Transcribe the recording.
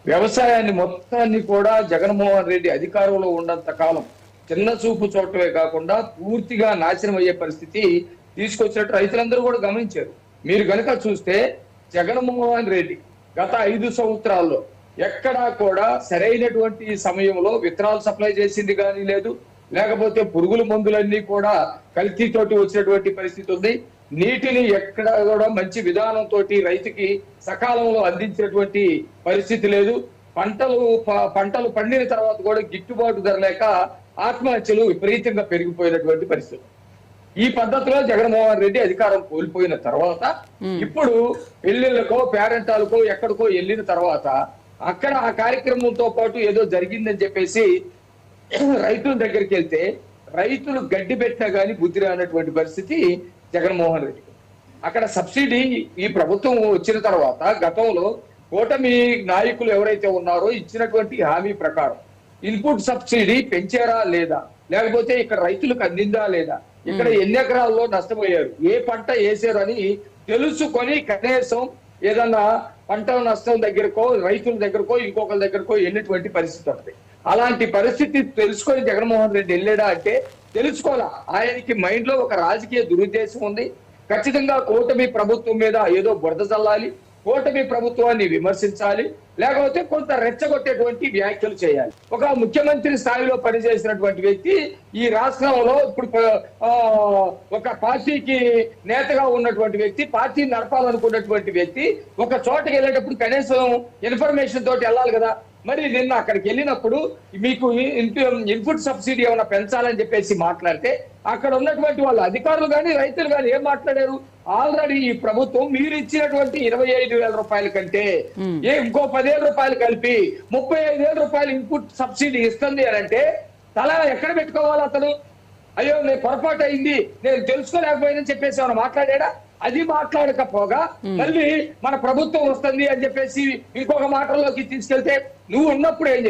వ్యవసాయాన్ని మొత్తాన్ని కూడా జగన్మోహన్ రెడ్డి అధికారంలో ఉన్నంత కాలం చిన్న చూపు చూడటమే కాకుండా పూర్తిగా నాశనం అయ్యే పరిస్థితి తీసుకొచ్చినట్టు రైతులందరూ కూడా గమనించారు. మీరు గనక చూస్తే జగన్మోహన్ రెడ్డి గత 5 సంవత్సరాల్లో ఎక్కడా కూడా సరైనటువంటి సమయంలో విత్తనాలు సప్లై చేసింది కానీ లేదు, లేకపోతే పురుగుల మందులన్నీ కూడా కల్తీతోటి వచ్చినటువంటి పరిస్థితి ఉంది. నీటిని ఎక్కడ కూడా మంచి విధానంతో రైతుకి సకాలంలో అందించినటువంటి పరిస్థితి లేదు. పంటలు పండిన తర్వాత కూడా గిట్టుబాటు ధర లేక ఆత్మహత్యలు విపరీతంగా పెరిగిపోయినటువంటి పరిస్థితి. ఈ పద్ధతిలో జగన్మోహన్ రెడ్డి అధికారం కోల్పోయిన తర్వాత ఇప్పుడు పెళ్లిళ్ళకో పేరెంటాలకో ఎక్కడికో వెళ్ళిన తర్వాత అక్కడ ఆ కార్యక్రమంతో పాటు ఏదో జరిగిందని చెప్పేసి రైతుల దగ్గరికి వెళ్తే రైతులు గడ్డి పెట్టినా గానీ బుద్ధి రానటువంటి పరిస్థితి జగన్మోహన్ రెడ్డి. అక్కడ సబ్సిడీ ఈ ప్రభుత్వం వచ్చిన తర్వాత గతంలో కూటమి నాయకులు ఎవరైతే ఉన్నారో ఇచ్చినటువంటి హామీ ప్రకారం ఇన్పుట్ సబ్సిడీ పెంచారా లేదా, లేకపోతే ఇక్కడ రైతులకు అందిందా లేదా, ఇక్కడ ఎన్ని ఎకరాల్లో నష్టపోయారు, ఏ పంట వేసారు అని తెలుసుకొని కనీసం ఏదన్నా పంట నష్టం దగ్గరకో రైతుల దగ్గరకో ఇంకొకరి దగ్గరకో వెళ్ళినటువంటి పరిస్థితి ఉంటుంది. అలాంటి పరిస్థితి తెలుసుకొని జగన్మోహన్ రెడ్డి వెళ్ళాడా అంటే తెలుసుకోవాలా. ఆయనకి మైండ్ లో ఒక రాజకీయ దురుద్దేశం ఉంది. ఖచ్చితంగా కూటమి ప్రభుత్వం మీద ఏదో బురద చల్లాలి, కూటమి ప్రభుత్వాన్ని విమర్శించాలి, లేకపోతే కొంత రెచ్చగొట్టేటువంటి వ్యాఖ్యలు చేయాలి. ఒక ముఖ్యమంత్రి స్థాయిలో పనిచేసినటువంటి వ్యక్తి ఈ రాష్ట్రంలో ఇప్పుడు ఒక పార్టీకి నేతగా ఉన్నటువంటి వ్యక్తి, పార్టీ నడపాలనుకున్నటువంటి వ్యక్తి ఒక చోటకి వెళ్ళేటప్పుడు కనీసం ఇన్ఫర్మేషన్ తోటి వెళ్ళాలి కదా. మరి నిన్న అక్కడికి వెళ్ళినప్పుడు మీకు ఇన్పుట్ సబ్సిడీ ఏమైనా పెంచాలని చెప్పేసి మాట్లాడితే అక్కడ ఉన్నటువంటి వాళ్ళ అధికారులు కానీ రైతులు కానీ ఏం మాట్లాడారు? ఆల్రెడీ ఈ ప్రభుత్వం మీరు ఇచ్చినటువంటి 25,000 రూపాయల కంటే ఇంకో 10,000 రూపాయలు కలిపి 35,000 రూపాయలు ఇన్పుట్ సబ్సిడీ ఇస్తుంది అని అంటే తల ఎక్కడ పెట్టుకోవాలి అతను? అయ్యో నేను పొరపాటు అయింది, నేను తెలుసుకోలేకపోయిందని చెప్పేసి ఏమైనా మాట్లాడా? అది మాట్లాడకపోగా మళ్ళీ మన ప్రభుత్వం వస్తుంది అని చెప్పేసి ఇంకొక మాటల్లోకి తీసుకెళ్తే నువ్వు ఉన్నప్పుడు ఏం